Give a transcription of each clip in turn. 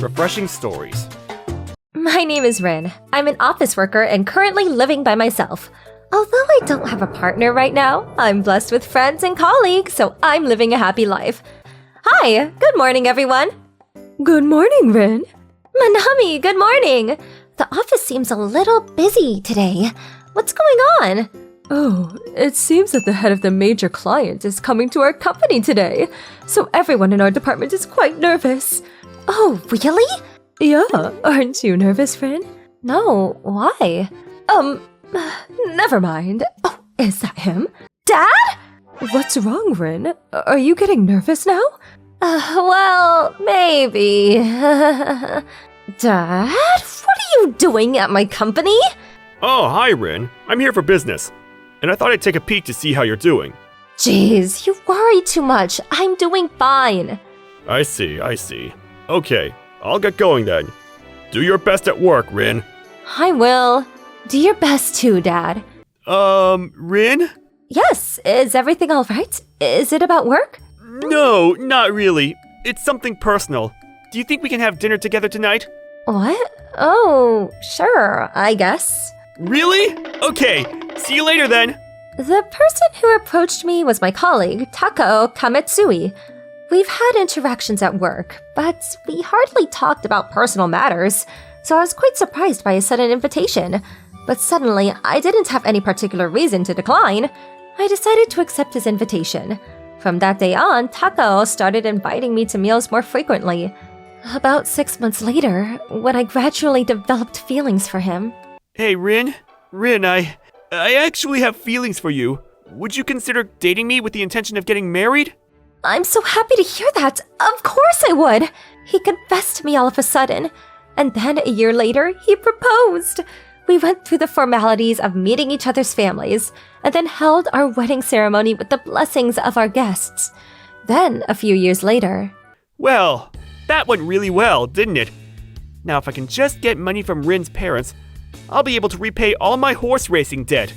refreshing stories. My name is Rin. I'm an office worker and currently living by myself. Although I don't have a partner right now, I'm blessed with friends and colleagues, so I'm living a happy life. Hi, good morning, everyone. Good morning, Rin. Manami, good morning. The office seems a little busy today. What's going on? Oh, it seems that the head of the major client is coming to our company today, so everyone in our department is quite nervous. Oh, really? Yeah, aren't you nervous, Rin? No, why? Never mind. Oh, is that him? Dad? What's wrong, Rin? Are you getting nervous now? Well, maybe. Dad? What are you doing at my company? Oh, hi, Rin. I'm here for business. And I thought I'd take a peek to see how you're doing. Jeez, you worry too much. I'm doing fine. I see. Okay, I'll get going then. Do your best at work, Rin. I will. Do your best too, Dad. Rin? Yes, is everything all right? Is it about work? No, not really. It's something personal. Do you think we can have dinner together tonight? What? Oh, sure, I guess. Really? Okay, see you later then. The person who approached me was my colleague, Takao Kametsui. We've had interactions at work, but we hardly talked about personal matters, so I was quite surprised by his sudden invitation. But suddenly, I didn't have any particular reason to decline. I decided to accept his invitation. From that day on, Takao started inviting me to meals more frequently. About 6 months later, when I gradually developed feelings for him. Hey, Rin, I actually have feelings for you. Would you consider dating me with the intention of getting married? I'm so happy to hear that. Of course I would. He confessed to me all of a sudden. And then a year later, he proposed. We went through the formalities of meeting each other's families, and then held our wedding ceremony with the blessings of our guests. Then, a few years later... Well, that went really well, didn't it? Now if I can just get money from Rin's parents, I'll be able to repay all my horse racing debt.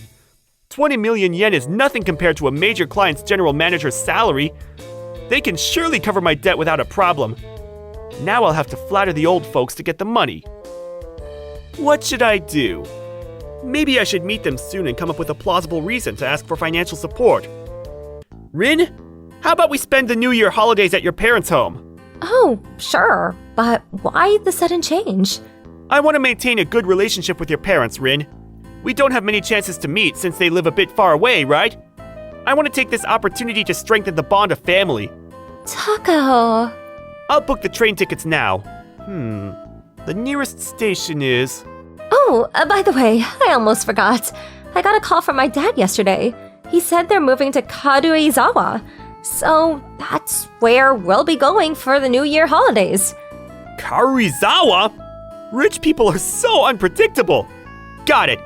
20 million yen is nothing compared to a major client's general manager's salary. They can surely cover my debt without a problem. Now I'll have to flatter the old folks to get the money. What should I do? Maybe I should meet them soon and come up with a plausible reason to ask for financial support. Rin, how about we spend the New Year holidays at your parents' home? Oh, sure. But why the sudden change? I want to maintain a good relationship with your parents, Rin. We don't have many chances to meet since they live a bit far away, right? I want to take this opportunity to strengthen the bond of family. Takao... I'll book the train tickets now. The nearest station is... Oh, by the way, I almost forgot. I got a call from my dad yesterday. He said they're moving to Karuizawa. So that's where we'll be going for the New Year holidays. Karuizawa? Rich people are so unpredictable. Got it.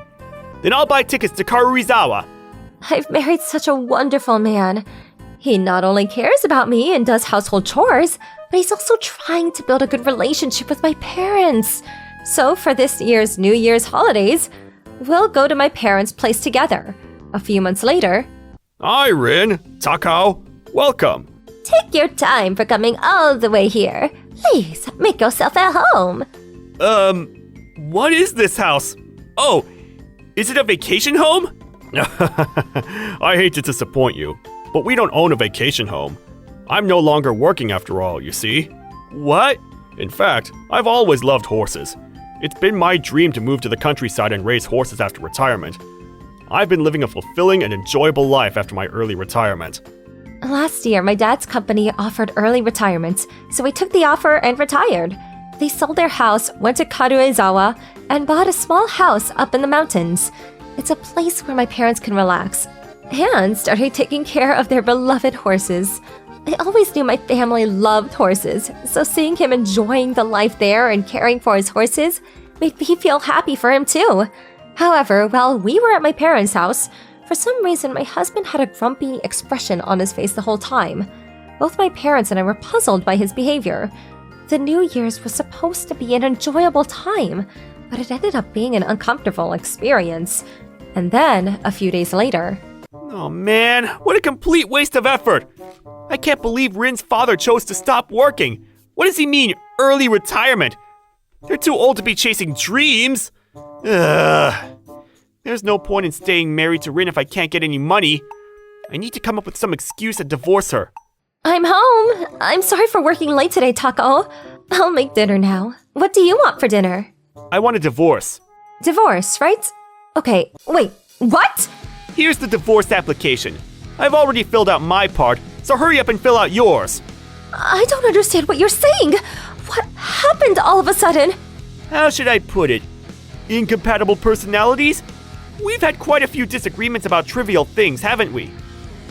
Then I'll buy tickets to Karuizawa. I've married such a wonderful man. He not only cares about me and does household chores, but he's also trying to build a good relationship with my parents. So for this year's New Year's holidays, we'll go to my parents' place together. A few months later... Hi, Rin. Takao. Welcome. Take your time for coming all the way here. Please, make yourself at home. What is this house? Oh, is it a vacation home? I hate to disappoint you, but we don't own a vacation home. I'm no longer working after all, you see? What? In fact, I've always loved horses. It's been my dream to move to the countryside and raise horses after retirement. I've been living a fulfilling and enjoyable life after my early retirement. Last year, my dad's company offered early retirement, so we took the offer and retired. They sold their house, went to Karuizawa, and bought a small house up in the mountains. It's a place where my parents can relax, and started taking care of their beloved horses. I always knew my family loved horses, so seeing him enjoying the life there and caring for his horses made me feel happy for him too. However, while we were at my parents' house, for some reason my husband had a grumpy expression on his face the whole time. Both my parents and I were puzzled by his behavior. The New Year's was supposed to be an enjoyable time, but it ended up being an uncomfortable experience. And then, a few days later... Oh man, what a complete waste of effort! I can't believe Rin's father chose to stop working. What does he mean, early retirement? They're too old to be chasing dreams. Ugh. There's no point in staying married to Rin if I can't get any money. I need to come up with some excuse to divorce her. I'm home. I'm sorry for working late today, Taco. I'll make dinner now. What do you want for dinner? I want a divorce. Divorce, right? Okay, wait, what? Here's the divorce application. I've already filled out my part, so hurry up and fill out yours. I don't understand what you're saying. What happened all of a sudden? How should I put it? Incompatible personalities? We've had quite a few disagreements about trivial things, haven't we?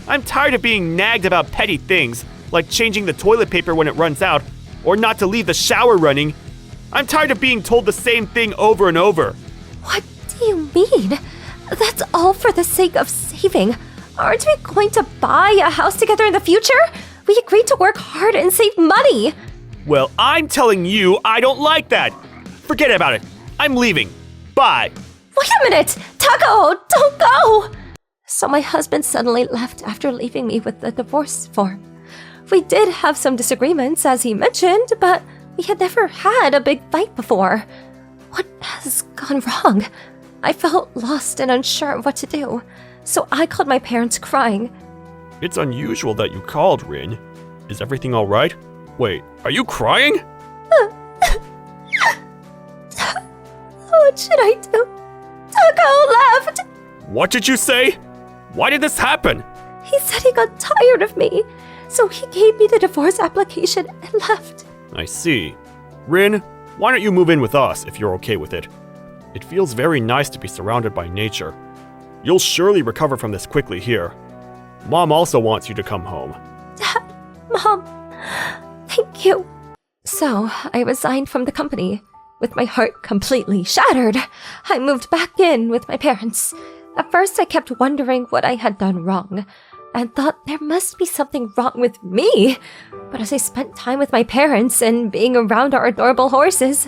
I'm tired of being nagged about petty things, like changing the toilet paper when it runs out, or not to leave the shower running. I'm tired of being told the same thing over and over. What do you mean? That's all for the sake of saving. Aren't we going to buy a house together in the future? We agreed to work hard and save money. Well, I'm telling you, I don't like that. Forget about it. I'm leaving. Bye. Wait a minute! Taco, don't go! So my husband suddenly left after leaving me with the divorce form. We did have some disagreements, as he mentioned, but we had never had a big fight before. What has gone wrong? I felt lost and unsure of what to do, so I called my parents crying. It's unusual that you called, Rin. Is everything all right? Wait, are you crying? What should I do? Taco left! What did you say? Why did this happen? He said he got tired of me, so he gave me the divorce application and left. I see. Rin, why don't you move in with us if you're okay with it? It feels very nice to be surrounded by nature. You'll surely recover from this quickly here. Mom also wants you to come home. Dad, Mom, thank you. So, I resigned from the company. With my heart completely shattered, I moved back in with my parents. At first, I kept wondering what I had done wrong, and thought there must be something wrong with me. But as I spent time with my parents and being around our adorable horses,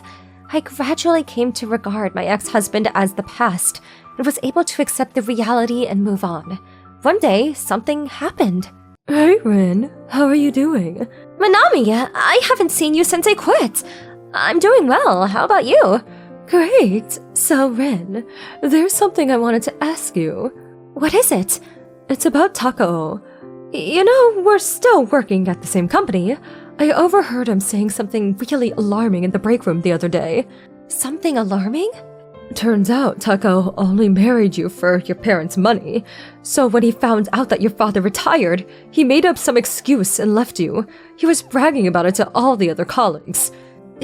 I gradually came to regard my ex-husband as the past and was able to accept the reality and move on. One day, something happened. Hey, Rin, how are you doing? Manami, I haven't seen you since I quit. I'm doing well. How about you? Great. So, Rin, there's something I wanted to ask you. What is it? It's about Taco. You know, we're still working at the same company. I overheard him saying something really alarming in the break room the other day. Something alarming? Turns out Taco only married you for your parents' money. So when he found out that your father retired, he made up some excuse and left you. He was bragging about it to all the other colleagues.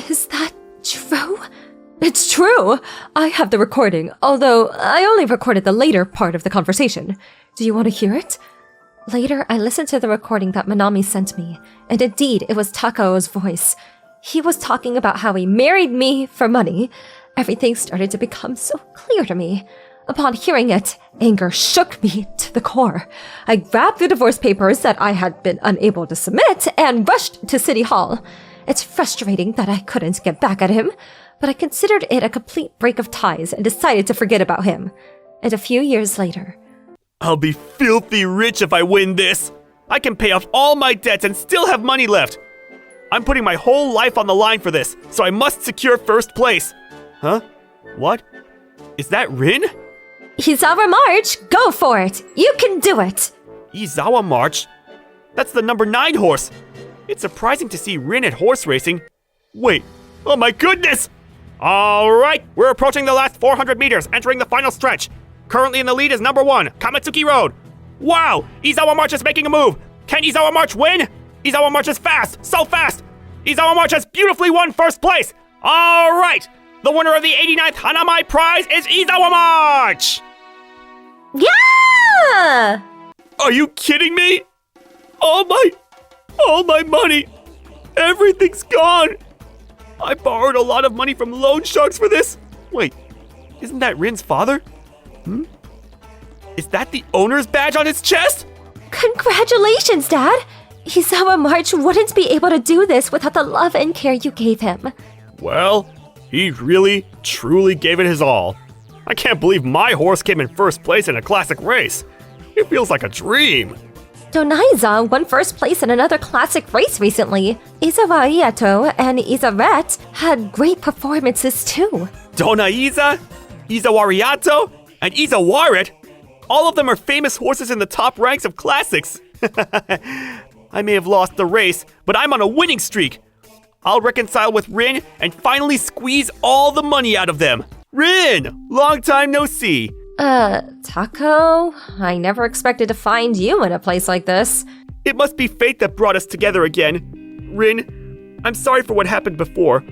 Is that true? It's true! I have the recording, although I only recorded the later part of the conversation. Do you want to hear it? Later, I listened to the recording that Manami sent me, and indeed, it was Tako's voice. He was talking about how he married me for money. Everything started to become so clear to me. Upon hearing it, anger shook me to the core. I grabbed the divorce papers that I had been unable to submit and rushed to City Hall. It's frustrating that I couldn't get back at him, but I considered it a complete break of ties and decided to forget about him. And a few years later, I'll be filthy rich if I win this. I can pay off all my debts and still have money left. I'm putting my whole life on the line for this, so I must secure first place. Huh? What? Is that Rin? Izawa March, go for it! You can do it! Izawa March? That's the number 9 horse. It's surprising to see Rin at horse racing. Wait, oh my goodness! Alright, we're approaching the last 400 meters, entering the final stretch. Currently in the lead is number 1, Kamatsuki Road. Wow, Izawa March is making a move. Can Izawa March win? Izawa March is fast, so fast. Izawa March has beautifully won first place. Alright, the winner of the 89th Hanamai Prize is Izawa March! Yeah! Are you kidding me? All my money, everything's gone. I borrowed a lot of money from loan sharks for this. Wait, isn't that Rin's father? Is that the owner's badge on his chest? Congratulations, Dad! Izawa March wouldn't be able to do this without the love and care you gave him. Well, he really, truly gave it his all. I can't believe my horse came in first place in a classic race. It feels like a dream. Donaiza won first place in another classic race recently. Izawariato and Izaret had great performances too. Donaiza, Izawariato, and Izawaret? All of them are famous horses in the top ranks of classics. I may have lost the race, but I'm on a winning streak. I'll reconcile with Rin and finally squeeze all the money out of them. Rin, long time no see. Taco? I never expected to find you in a place like this. It must be fate that brought us together again. Rin, I'm sorry for what happened before.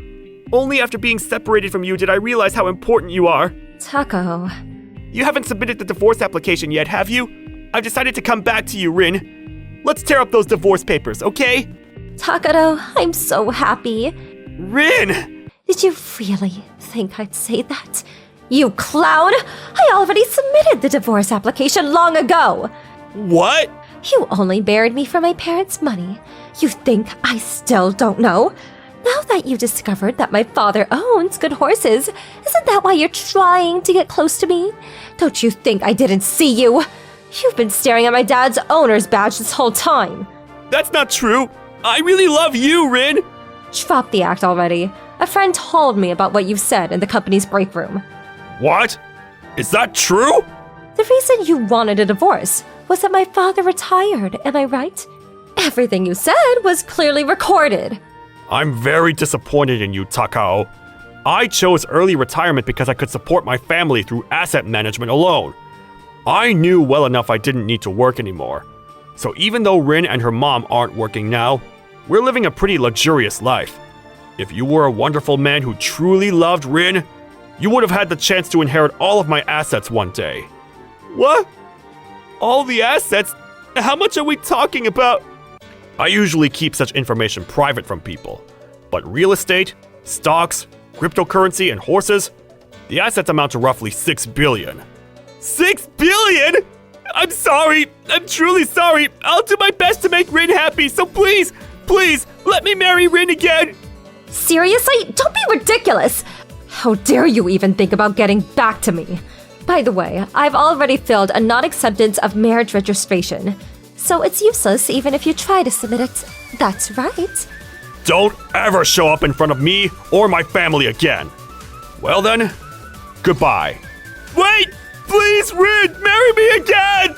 Only after being separated from you did I realize how important you are. Taco. You haven't submitted the divorce application yet, have you? I've decided to come back to you, Rin. Let's tear up those divorce papers, okay? Takaro, I'm so happy. Rin! Did you really think I'd say that? You clown! I already submitted the divorce application long ago! What? You only married me for my parents' money. You think I still don't know? Now that you discovered that my father owns good horses, isn't that why you're trying to get close to me? Don't you think I didn't see you? You've been staring at my dad's owner's badge this whole time. That's not true. I really love you, Rin. Drop the act already. A friend told me about what you said in the company's break room. What? Is that true? The reason you wanted a divorce was that my father retired, am I right? Everything you said was clearly recorded. I'm very disappointed in you, Takao. I chose early retirement because I could support my family through asset management alone. I knew well enough I didn't need to work anymore. So even though Rin and her mom aren't working now, we're living a pretty luxurious life. If you were a wonderful man who truly loved Rin, you would have had the chance to inherit all of my assets one day. What? All the assets? How much are we talking about? I usually keep such information private from people. But real estate, stocks, cryptocurrency, and horses, the assets amount to roughly 6 billion. 6 billion? I'm sorry. I'm truly sorry. I'll do my best to make Rin happy, so please, please, let me marry Rin again. Seriously? Don't be ridiculous! How dare you even think about getting back to me? By the way, I've already filled a non-acceptance of marriage registration, so it's useless even if you try to submit it. That's right. Don't ever show up in front of me or my family again. Well then, goodbye. Wait! Please, Rin, marry me again!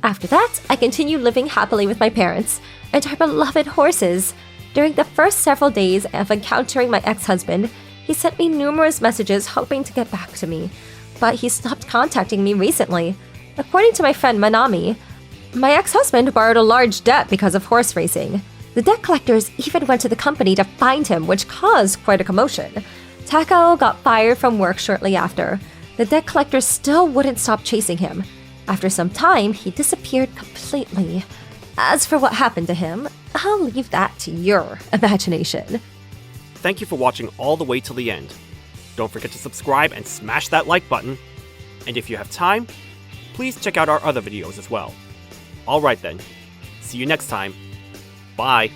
After that, I continued living happily with my parents and our beloved horses. During the first several days of encountering my ex-husband, he sent me numerous messages hoping to get back to me, but he stopped contacting me recently. According to my friend Manami, my ex-husband borrowed a large debt because of horse racing. The debt collectors even went to the company to find him, which caused quite a commotion. Takao got fired from work shortly after. The debt collectors still wouldn't stop chasing him. After some time, he disappeared completely. As for what happened to him, I'll leave that to your imagination. Thank you for watching all the way till the end. Don't forget to subscribe and smash that like button. And if you have time, please check out our other videos as well. Alright then, see you next time. Bye.